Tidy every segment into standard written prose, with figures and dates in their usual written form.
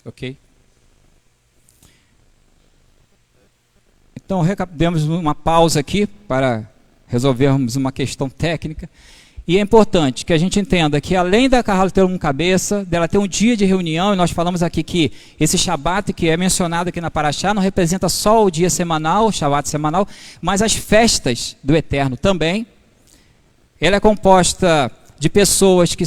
ok? Então, demos uma pausa aqui para resolvermos uma questão técnica. E é importante que a gente entenda que, além da Kahal ter uma cabeça, dela ter um dia de reunião, e nós falamos aqui que esse Shabat que é mencionado aqui na Parashá não representa só o dia semanal, o Shabat semanal, mas as festas do Eterno também. Ela é composta de pessoas que...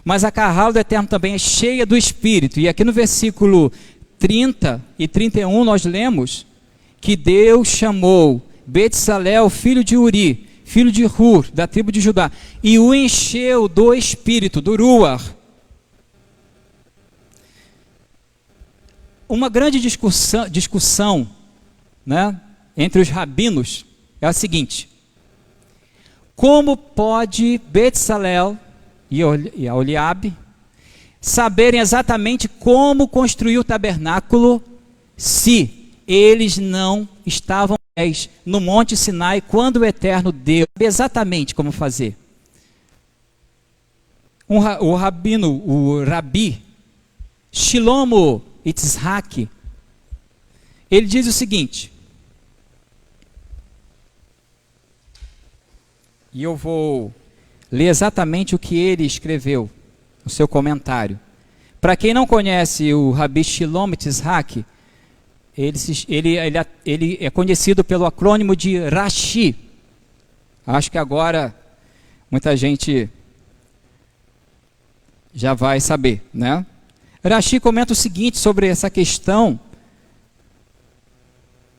Mas a Kahal do Eterno também é cheia do Espírito. E aqui no versículo 30 e 31 nós lemos que Deus chamou Betsalel, filho de Uri, filho de Hur, da tribo de Judá, e o encheu do Espírito, do Ruach. Uma grande discussão, né, entre os rabinos é a seguinte: como pode Betsalel e Aholiabe saberem exatamente como construir o tabernáculo se eles não estavam no Monte Sinai quando o Eterno deu exatamente como fazer? O Rabi Shilomo Itzhak, ele diz o seguinte, e eu vou ler exatamente o que ele escreveu no seu comentário. Para quem não conhece o Rabi Shilomo Itzhak, ele é conhecido pelo acrônimo de Rashi. Acho que agora muita gente já vai saber, né? Rashi comenta o seguinte sobre essa questão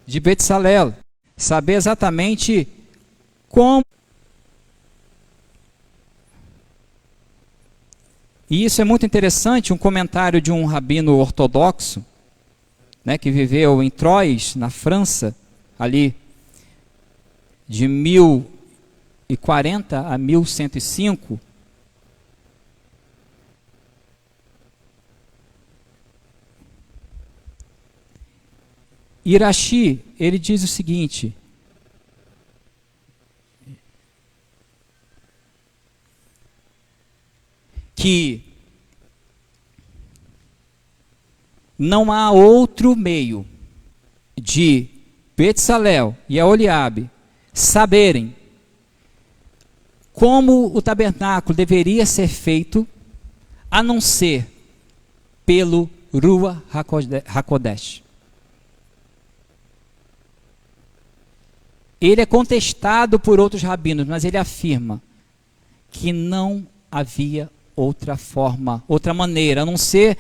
de Betsalel, saber exatamente como. E isso é muito interessante, um comentário de um rabino ortodoxo, né, que viveu em Troyes, na França, ali de 1040 a 1105. Irashi, ele diz o seguinte: que não há outro meio de Betsalel e Aholiabe saberem como o tabernáculo deveria ser feito, a não ser pelo Ruach HaKodesh. Ele é contestado por outros rabinos, mas ele afirma que não havia outra forma, outra maneira, a não ser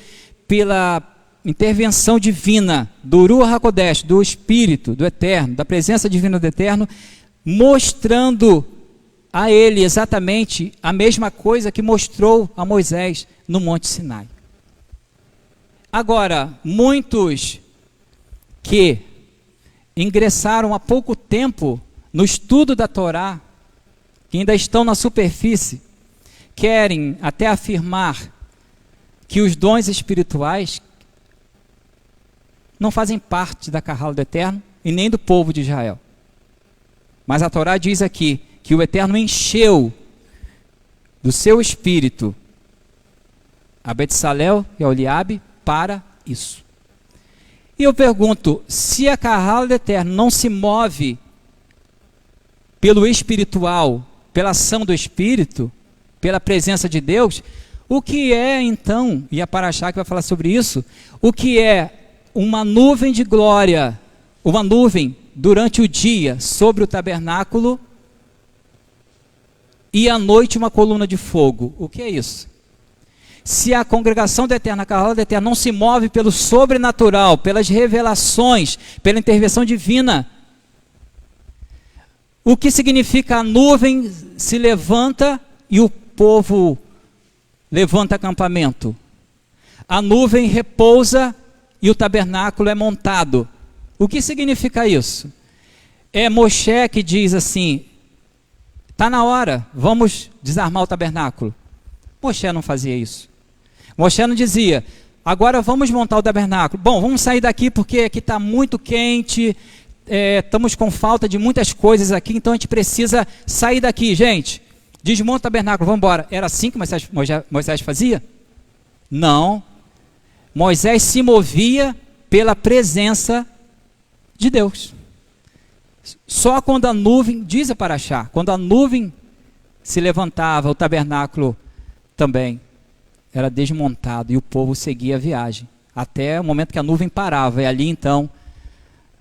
pela intervenção divina do Ruach HaKodesh, do Espírito, do Eterno, da presença divina do Eterno, mostrando a ele exatamente a mesma coisa que mostrou a Moisés no Monte Sinai. Agora, muitos que ingressaram há pouco tempo no estudo da Torá, que ainda estão na superfície, querem até afirmar que os dons espirituais não fazem parte da Kahal do Eterno e nem do povo de Israel. Mas a Torá diz aqui que o Eterno encheu do seu espírito a Betsalel e a Aholiabe para isso. E eu pergunto, se a Kahal do Eterno não se move pelo espiritual, pela ação do Espírito, pela presença de Deus, o que é então, e a Parashá que vai falar sobre isso, o que é uma nuvem de glória, uma nuvem durante o dia sobre o tabernáculo e à noite uma coluna de fogo? O que é isso? Se a congregação do Eterno, a Kahal do Eterno, não se move pelo sobrenatural, pelas revelações, pela intervenção divina, o que significa a nuvem se levanta e o povo levanta acampamento? A nuvem repousa e o tabernáculo é montado. O que significa isso? É Moshe que diz assim: está na hora, vamos desarmar o tabernáculo. Moshe não fazia isso. Moshe não dizia: agora vamos montar o tabernáculo. Bom, vamos sair daqui porque aqui está muito quente, estamos com falta de muitas coisas aqui, então a gente precisa sair daqui, gente. Desmonta o tabernáculo, vamos embora. Era assim que Moisés fazia? Não. Moisés se movia pela presença de Deus. Só quando a nuvem, diz a Paraxá, quando a nuvem se levantava, o tabernáculo também era desmontado e o povo seguia a viagem, até o momento que a nuvem parava, e ali então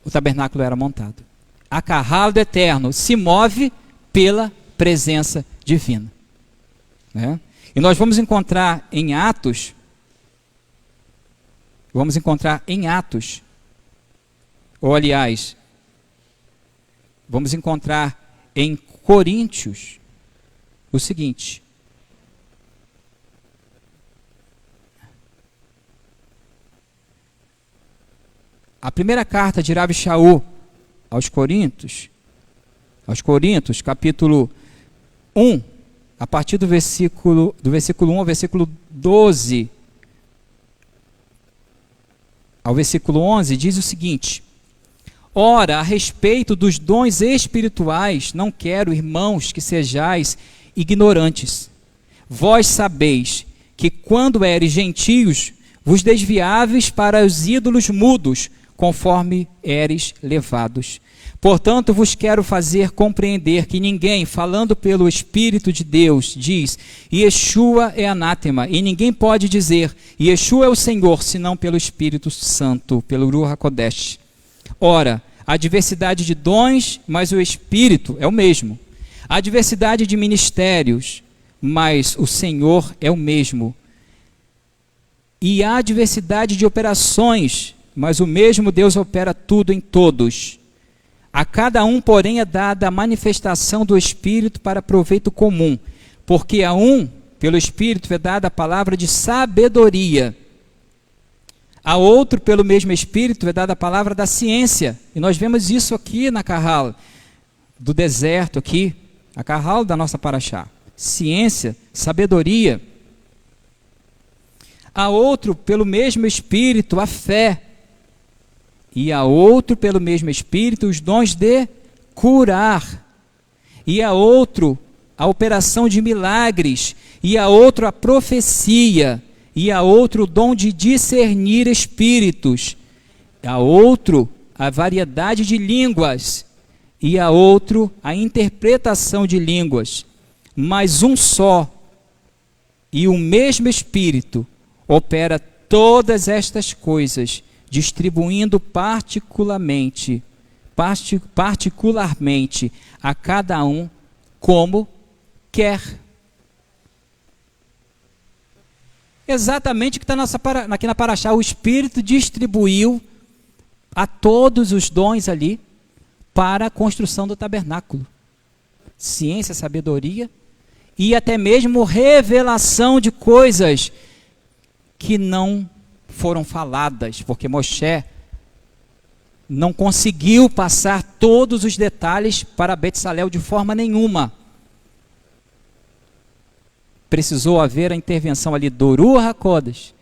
o tabernáculo era montado. A carralo do Eterno se move pela presença divina, né? E nós vamos encontrar em Atos, ou aliás, vamos encontrar em Coríntios o seguinte: a primeira carta de Rabi Shaul aos Coríntios, capítulo 1, a partir do versículo 1 ao versículo 12, ao versículo 11, diz o seguinte: ora, a respeito dos dons espirituais, não quero, irmãos, que sejais ignorantes. Vós sabeis que quando eres gentios, vos desviáveis para os ídolos mudos, conforme eres levados. Portanto, vos quero fazer compreender que ninguém, falando pelo Espírito de Deus, diz, Yeshua é anátema, e ninguém pode dizer, Yeshua é o Senhor, senão pelo Espírito Santo, pelo Ruach HaKodesh. Ora, há diversidade de dons, mas o Espírito é o mesmo. Há diversidade de ministérios, mas o Senhor é o mesmo. E há diversidade de operações, mas o mesmo Deus opera tudo em todos. A cada um, porém, é dada a manifestação do Espírito para proveito comum, porque a um, pelo Espírito, é dada a palavra de sabedoria. A outro, pelo mesmo Espírito, é dada a palavra da ciência. E nós vemos isso aqui na Carral do deserto, aqui, a Carral da nossa Paraxá. Ciência, sabedoria. A outro, pelo mesmo Espírito, a fé. E a outro, pelo mesmo Espírito, os dons de curar. E a outro, a operação de milagres. E a outro, a profecia. E a outro, o dom de discernir espíritos. A outro, a variedade de línguas. E a outro, a interpretação de línguas. Mas um só e o mesmo Espírito opera todas estas coisas, distribuindo particularmente a cada um como quer. Exatamente o que está aqui na Paraxá, o Espírito distribuiu a todos os dons ali para a construção do tabernáculo. Ciência, sabedoria e até mesmo revelação de coisas que não foram faladas, porque Moshe não conseguiu passar todos os detalhes para Betsalel de forma nenhuma. Precisou haver a intervenção ali do Ruach HaKodesh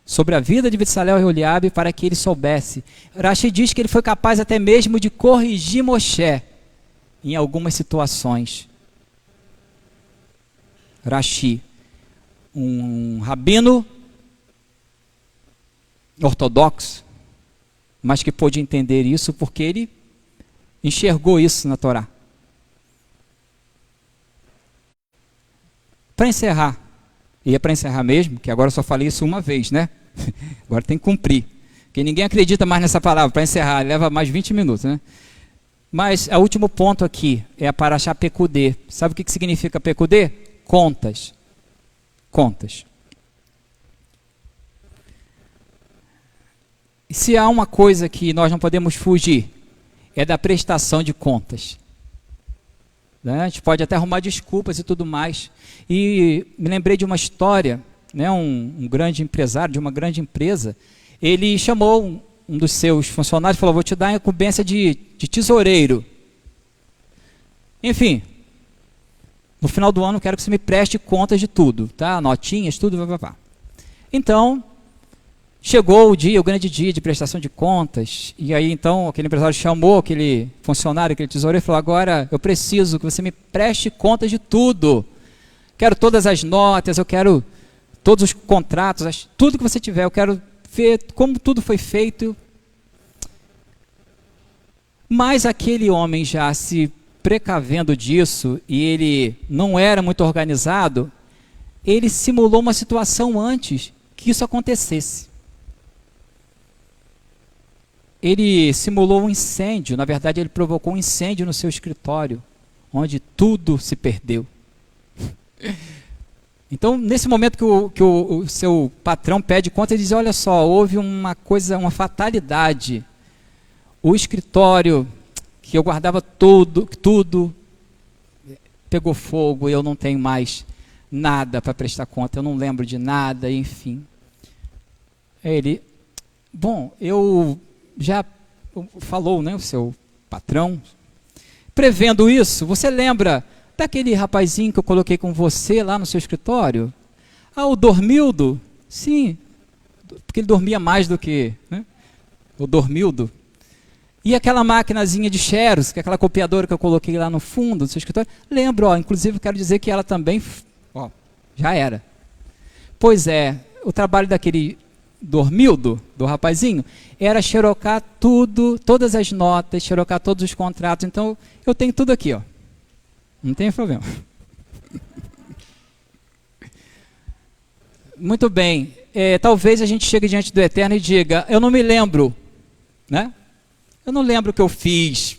sobre a vida de Betsalel e Oliabe para que ele soubesse. Rashi diz que ele foi capaz até mesmo de corrigir Moshe em algumas situações. Rashi, um rabino ortodoxo, mas que pôde entender isso porque ele enxergou isso na Torá. Para encerrar, e é para encerrar mesmo, que agora eu só falei isso uma vez, né? Agora tem que cumprir, porque ninguém acredita mais nessa palavra. Para encerrar, leva mais 20 minutos, né? Mas o último ponto aqui é a Paraxá Pekudê. Sabe o que significa Pekudê? Contas. Contas. E se há uma coisa que nós não podemos fugir, é da prestação de contas. Né? A gente pode até arrumar desculpas e tudo mais. E me lembrei de uma história, né? Um grande empresário de uma grande empresa, ele chamou um dos seus funcionários e falou, vou te dar a incumbência de tesoureiro. Enfim, no final do ano quero que você me preste contas de tudo, tá? Notinhas, tudo, Então, chegou o dia, o grande dia de prestação de contas, e aí então aquele empresário chamou aquele funcionário, aquele tesoureiro, e falou, agora eu preciso que você me preste contas de tudo. Quero todas as notas, eu quero todos os contratos, tudo que você tiver, eu quero ver como tudo foi feito. Mas aquele homem já se precavendo disso, e ele não era muito organizado, ele simulou uma situação antes que isso acontecesse. Ele simulou um incêndio, na verdade ele provocou um incêndio no seu escritório, onde tudo se perdeu. Então, nesse momento que o seu patrão pede conta, ele diz, olha só, houve uma fatalidade. O escritório que eu guardava tudo pegou fogo e eu não tenho mais nada para prestar conta, eu não lembro de nada, enfim. Ele, bom, eu já falou, né, o seu patrão, prevendo isso, você lembra daquele rapazinho que eu coloquei com você lá no seu escritório? Ah, o Dormildo? Sim, porque ele dormia mais do que, né, o Dormildo. E aquela maquinazinha de Xerox, que é aquela copiadora que eu coloquei lá no fundo do seu escritório? Lembro, ó, inclusive quero dizer que ela também, ó, já era. Pois é, o trabalho daquele Dormildo, do rapazinho, era xerocar tudo, todas as notas, xerocar todos os contratos. Então, eu tenho tudo aqui, ó. Não tem problema. Muito bem. Talvez a gente chegue diante do Eterno e diga, eu não me lembro, né? Eu não lembro o que eu fiz.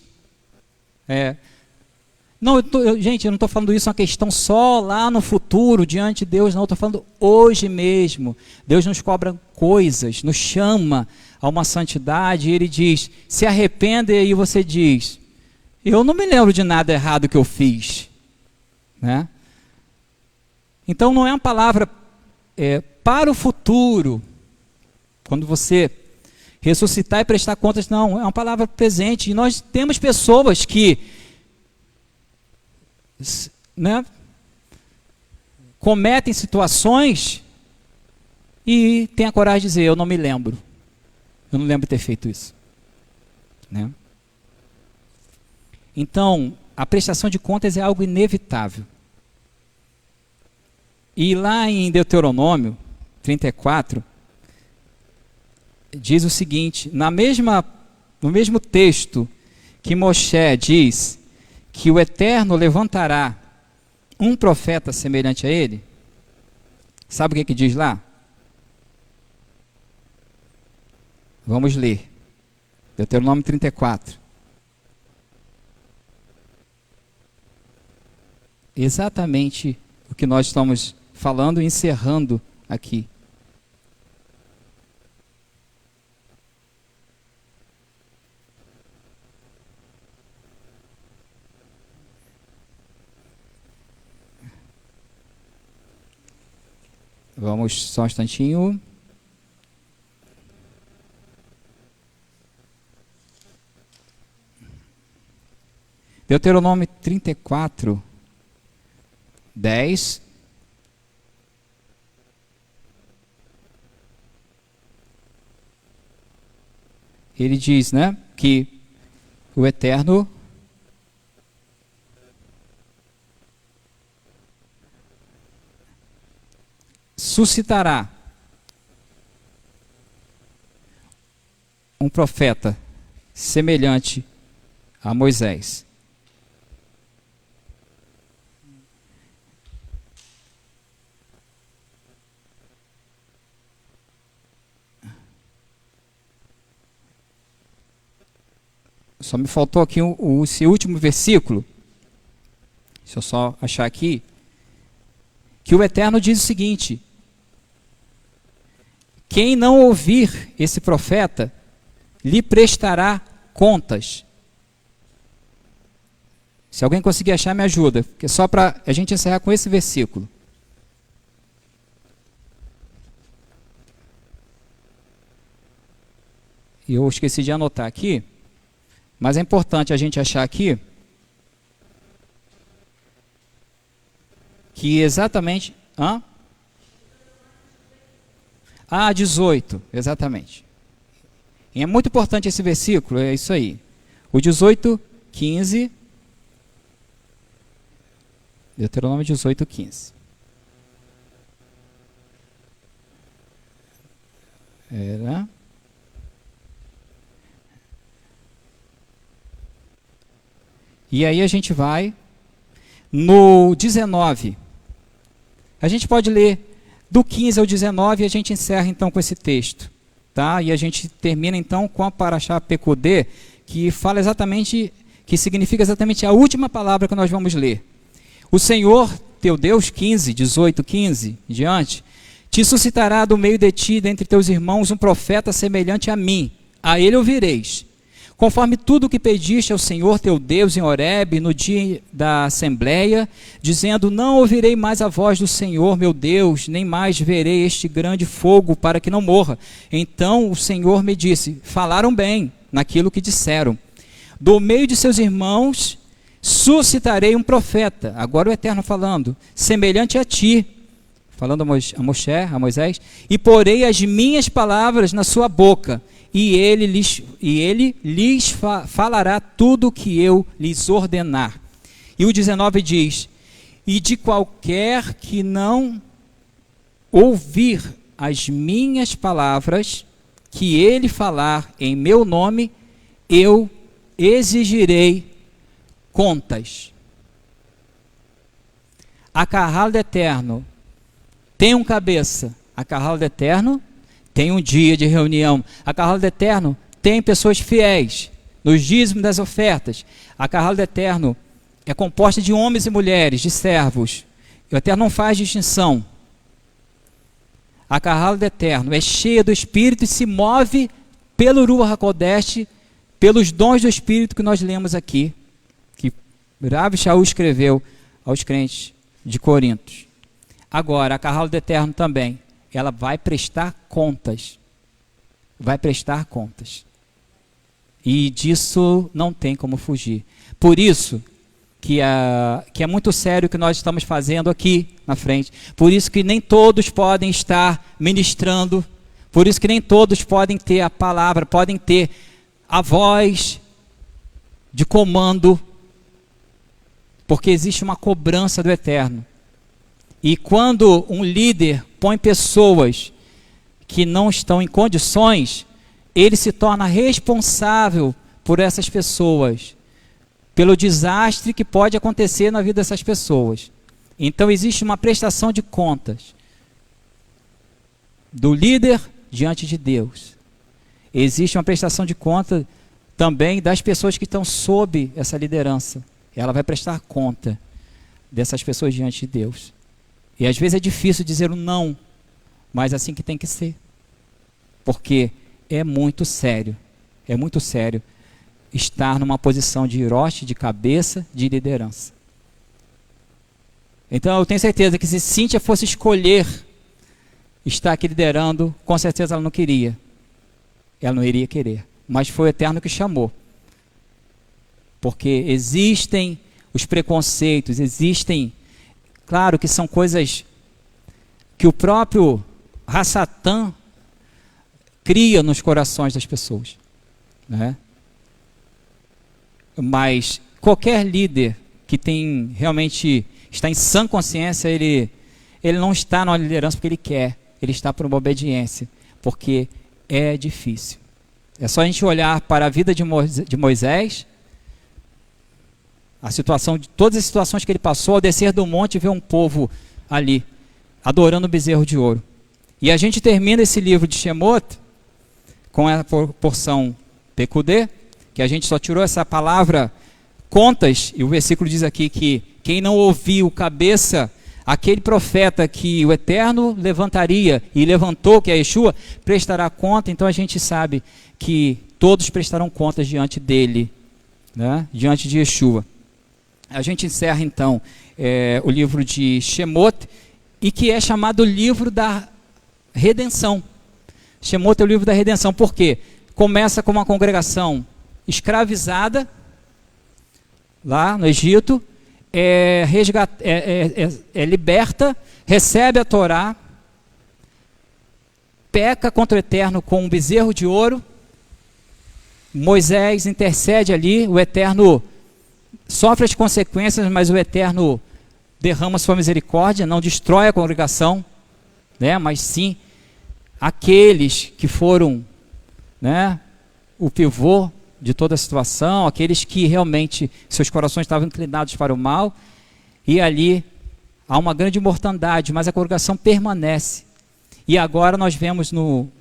Não, gente, eu não estou falando isso uma questão só lá no futuro, diante de Deus, não. Eu estou falando hoje mesmo. Deus nos cobra coisas, nos chama a uma santidade, e Ele diz, se arrependa, e aí você diz, eu não me lembro de nada errado que eu fiz. Né? Então não é uma palavra para o futuro, quando você ressuscitar e prestar contas, não, é uma palavra presente. E nós temos pessoas que, né, cometem situações e têm a coragem de dizer, eu não me lembro. Eu não lembro de ter feito isso. Né? Então, a prestação de contas é algo inevitável. E lá em Deuteronômio 34, diz o seguinte, no mesmo texto que Moshe diz que o Eterno levantará um profeta semelhante a ele, sabe o que diz lá? Vamos ler. Deuteronômio 34. Exatamente o que nós estamos falando e encerrando aqui. Vamos só um instantinho. Deuteronômio 34, 10. Ele diz, né, que o Eterno suscitará um profeta semelhante a Moisés. Só me faltou aqui esse último versículo. Deixa eu só achar aqui. Que o Eterno diz o seguinte: quem não ouvir esse profeta, lhe prestará contas. Se alguém conseguir achar, me ajuda, porque é só para a gente encerrar com esse versículo. E eu esqueci de anotar aqui, mas é importante a gente achar aqui que exatamente... 18, exatamente. E é muito importante esse versículo, é isso aí. O 18, 15. Deuteronômio 18, 15. Era. E aí a gente vai no 19. A gente pode ler do 15 ao 19 e a gente encerra então com esse texto. Tá? E a gente termina então com a Parashá Pekudê, que fala exatamente, que significa exatamente a última palavra que nós vamos ler. O Senhor, teu Deus, 15, 18, 15, diante, te suscitará do meio de ti, dentre teus irmãos, um profeta semelhante a mim. A ele ouvireis. Conforme tudo o que pediste ao Senhor teu Deus em Horebe, no dia da assembleia, dizendo, não ouvirei mais a voz do Senhor meu Deus, nem mais verei este grande fogo para que não morra. Então o Senhor me disse, falaram bem naquilo que disseram. Do meio de seus irmãos suscitarei um profeta, agora o Eterno falando, semelhante a ti, falando a Moisés, e porei as minhas palavras na sua boca, e ele lhes falará tudo o que eu lhes ordenar. E o 19 diz, e de qualquer que não ouvir as minhas palavras, que ele falar em meu nome, eu exigirei contas. A Kahal do Eterno tem um cabeça, a Kahal do Eterno tem um dia de reunião. A Kahal do Eterno tem pessoas fiéis nos dízimos das ofertas. A Kahal do Eterno é composta de homens e mulheres, de servos. O Eterno não faz distinção. A Kahal do Eterno é cheia do Espírito e se move pelo Ruach HaKodesh, pelos dons do Espírito que nós lemos aqui, que Rav Shaul escreveu aos crentes de Corinto. Agora, a Kahal do Eterno também, ela vai prestar contas. Vai prestar contas. E disso não tem como fugir. Por isso que é muito sério o que nós estamos fazendo aqui na frente. Por isso que nem todos podem estar ministrando. Por isso que nem todos podem ter a palavra, podem ter a voz de comando. Porque existe uma cobrança do Eterno. E quando um líder põe pessoas que não estão em condições, ele se torna responsável por essas pessoas, pelo desastre que pode acontecer na vida dessas pessoas. Então existe uma prestação de contas do líder diante de Deus. Existe uma prestação de conta também das pessoas que estão sob essa liderança. Ela vai prestar conta dessas pessoas diante de Deus. E às vezes é difícil dizer um não, mas assim que tem que ser. Porque é muito sério estar numa posição de roche, de cabeça, de liderança. Então eu tenho certeza que se Cíntia fosse escolher estar aqui liderando, com certeza ela não queria. Ela não iria querer. Mas foi o Eterno que chamou. Porque existem os preconceitos, existem... Claro que são coisas que o próprio Hassatan cria nos corações das pessoas, né? Mas qualquer líder que tem realmente está em sã consciência, ele não está na liderança porque ele quer, ele está por uma obediência, porque é difícil. É só a gente olhar para a vida de Moisés, a situação de todas as situações que ele passou ao descer do monte e ver um povo ali adorando o bezerro de ouro. E a gente termina esse livro de Shemot com a porção Pekudê, que a gente só tirou essa palavra contas, e o versículo diz aqui que quem não ouviu cabeça, aquele profeta que o Eterno levantaria e levantou, que é Yeshua, prestará conta. Então a gente sabe que todos prestarão contas diante dele, né? Diante de Yeshua. A gente encerra então o livro de Shemot, e que é chamado livro da redenção. Shemot é o livro da redenção, por quê? Começa com uma congregação escravizada, lá no Egito, é liberta, recebe a Torá, peca contra o Eterno com um bezerro de ouro, Moisés intercede ali, o Eterno sofre as consequências, mas o Eterno derrama sua misericórdia, não destrói a congregação, né? Mas sim aqueles que foram, né, o pivô de toda a situação, aqueles que realmente seus corações estavam inclinados para o mal, e ali há uma grande mortandade, mas a congregação permanece. E agora nós vemos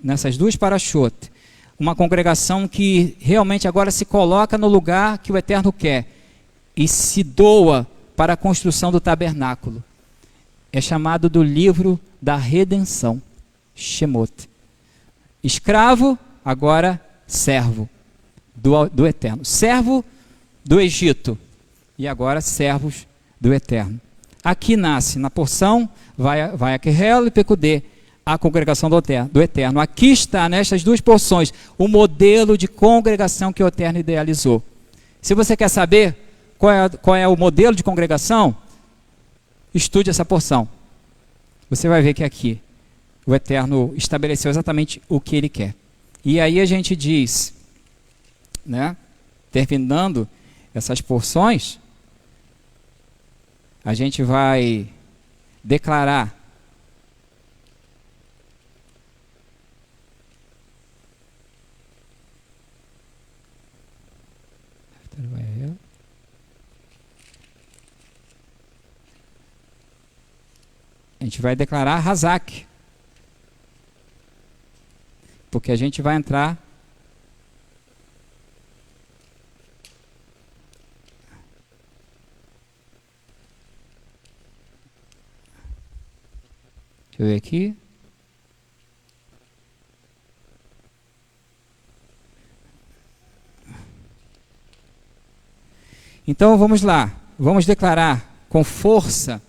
nessas duas parachotes, uma congregação que realmente agora se coloca no lugar que o Eterno quer, e se doa para a construção do tabernáculo. É chamado do livro da redenção, Shemot. Escravo, agora servo do Eterno. Servo do Egito, e agora servos do Eterno. Aqui nasce, na porção, vai a Querel e Pecudê, a congregação do Eterno. Aqui está, nestas duas porções, o modelo de congregação que o Eterno idealizou. Se você quer saber qual é o modelo de congregação, estude essa porção. Você vai ver que aqui o Eterno estabeleceu exatamente o que Ele quer. E aí a gente diz, né, terminando essas porções, a gente vai declarar Hazak, porque a gente vai entrar deixa eu ver aqui. Então vamos lá, vamos declarar com força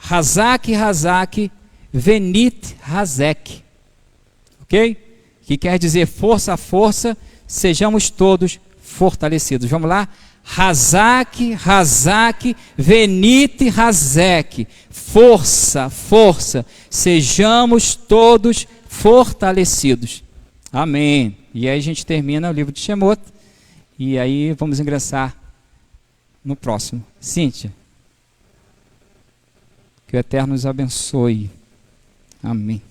Hazak, Hazak, Venit, Hazek, ok? Que quer dizer força, força, sejamos todos fortalecidos. Vamos lá? Hazak, Hazak, Venit, Hazek, força, força, sejamos todos fortalecidos. Amém. E aí a gente termina o livro de Shemot, e aí vamos ingressar no próximo. Cíntia, que o Eterno nos abençoe. Amém.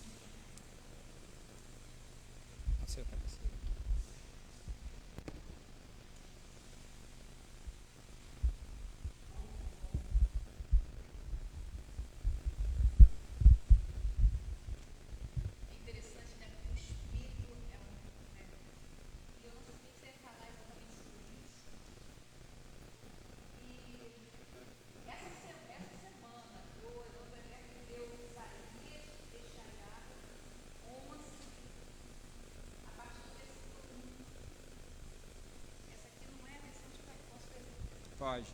Pode.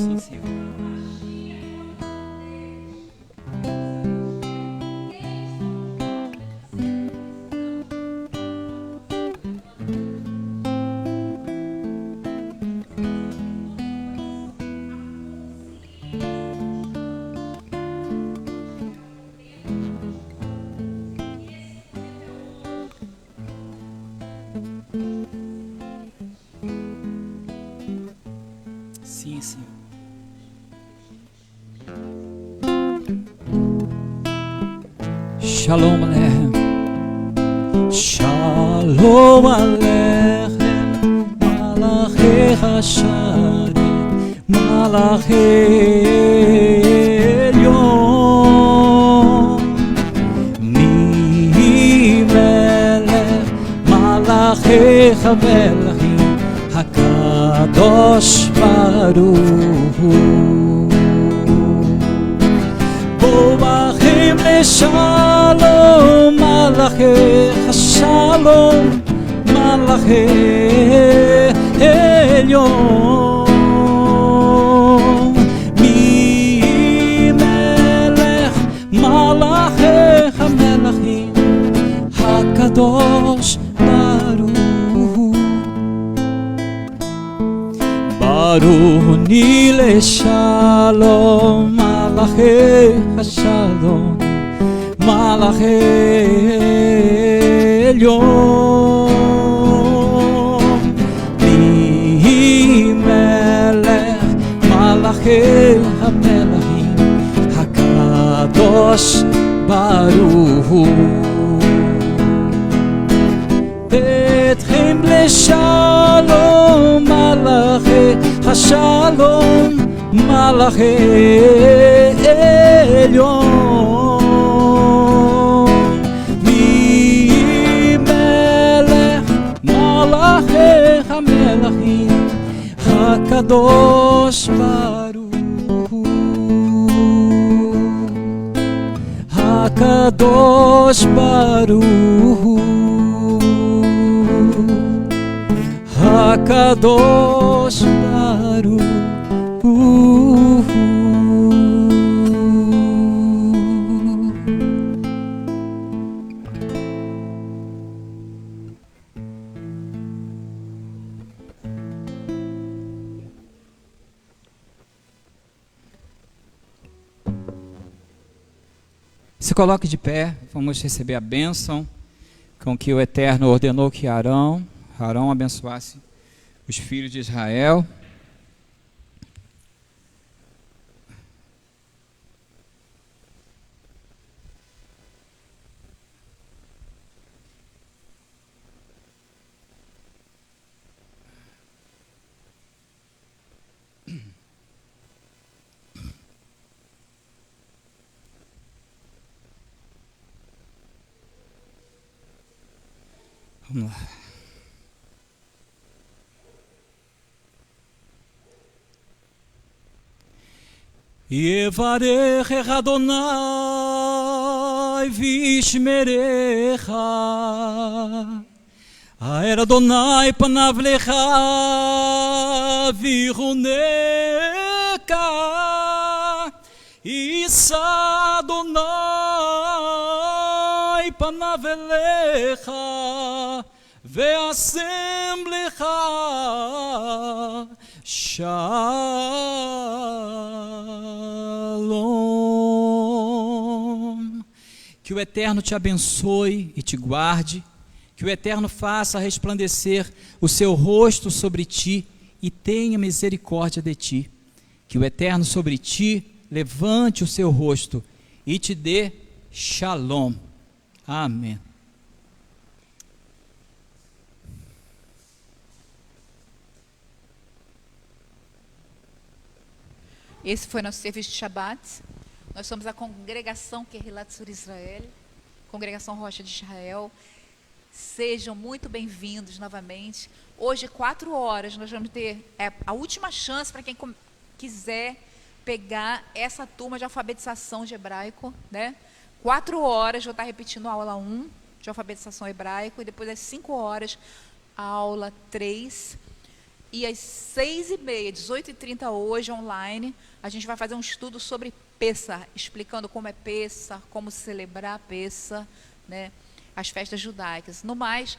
Sim, Senhor. Sim, Senhor. Shalom Aleichem. Shalom Aleichem. Malachi Hasharet. Malachi Elyon. Mi melech. Malachi Hamelachim. Hakadosh Baruch Hu. Boachim leShalom, Malachi Hashalom, Malachi Elyon. Mi melech, Malachi Hamelachim, Hakadosh Baruch Hu. Baruch ni leShalom, Malachi Hashalom, Malachi Elyon. Mi melech, Malachi Hamelachim, Hakadosh Baruch Hu. Betchem leShalom, Malachi Hashalom, Malachi Elyon. Mi melech, Malachi Hamelachim, Hakadosh Baruch Hu. Hakadosh Baruch Hu. Hakadosh Baruch Hu. Se coloque de pé, vamos receber a bênção com que o Eterno ordenou que Arão abençoasse os filhos de Israel. Vamos lá. Yevarech Adonai vishmerecha. Ha'er Adonai panav lecha vichuneka. Yisa Adonai panav elecha ve'asem lecha Shalom. Que o Eterno te abençoe e te guarde, que o Eterno faça resplandecer o seu rosto sobre ti e tenha misericórdia de ti. Que o Eterno sobre ti levante o seu rosto e te dê Shalom. Amém. Esse foi nosso serviço de Shabbat. Nós somos a congregação Kehilat Sur Israel, congregação Rocha de Israel. Sejam muito bem-vindos novamente. Hoje, 4 horas, nós vamos ter a última chance para quem quiser pegar essa turma de alfabetização de hebraico, né? 4 horas, vou estar repetindo a aula 1 de alfabetização hebraico, e depois às 5 horas, a aula 3. E às 6h30, 18h30 hoje, online, a gente vai fazer um estudo sobre Pessah, explicando como é Pessah, como celebrar Pessah, né, as festas judaicas. No mais,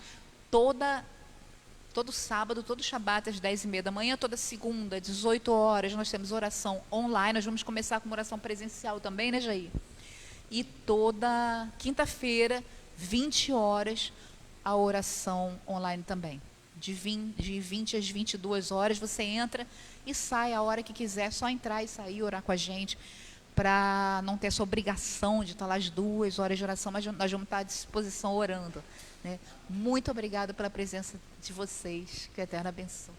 todo sábado, todo Shabat, às 10h30 da manhã, toda segunda, 18 horas, nós temos oração online. Nós vamos começar com uma oração presencial também, né, Jair? E toda quinta-feira, 20 horas, a oração online também. De 20 às 22 horas, você entra e sai a hora que quiser, é só entrar e sair, orar com a gente, para não ter essa obrigação de estar lá as 2 horas de oração, mas nós vamos estar à disposição orando, né? Muito obrigada pela presença de vocês, que a Eterna abençoe.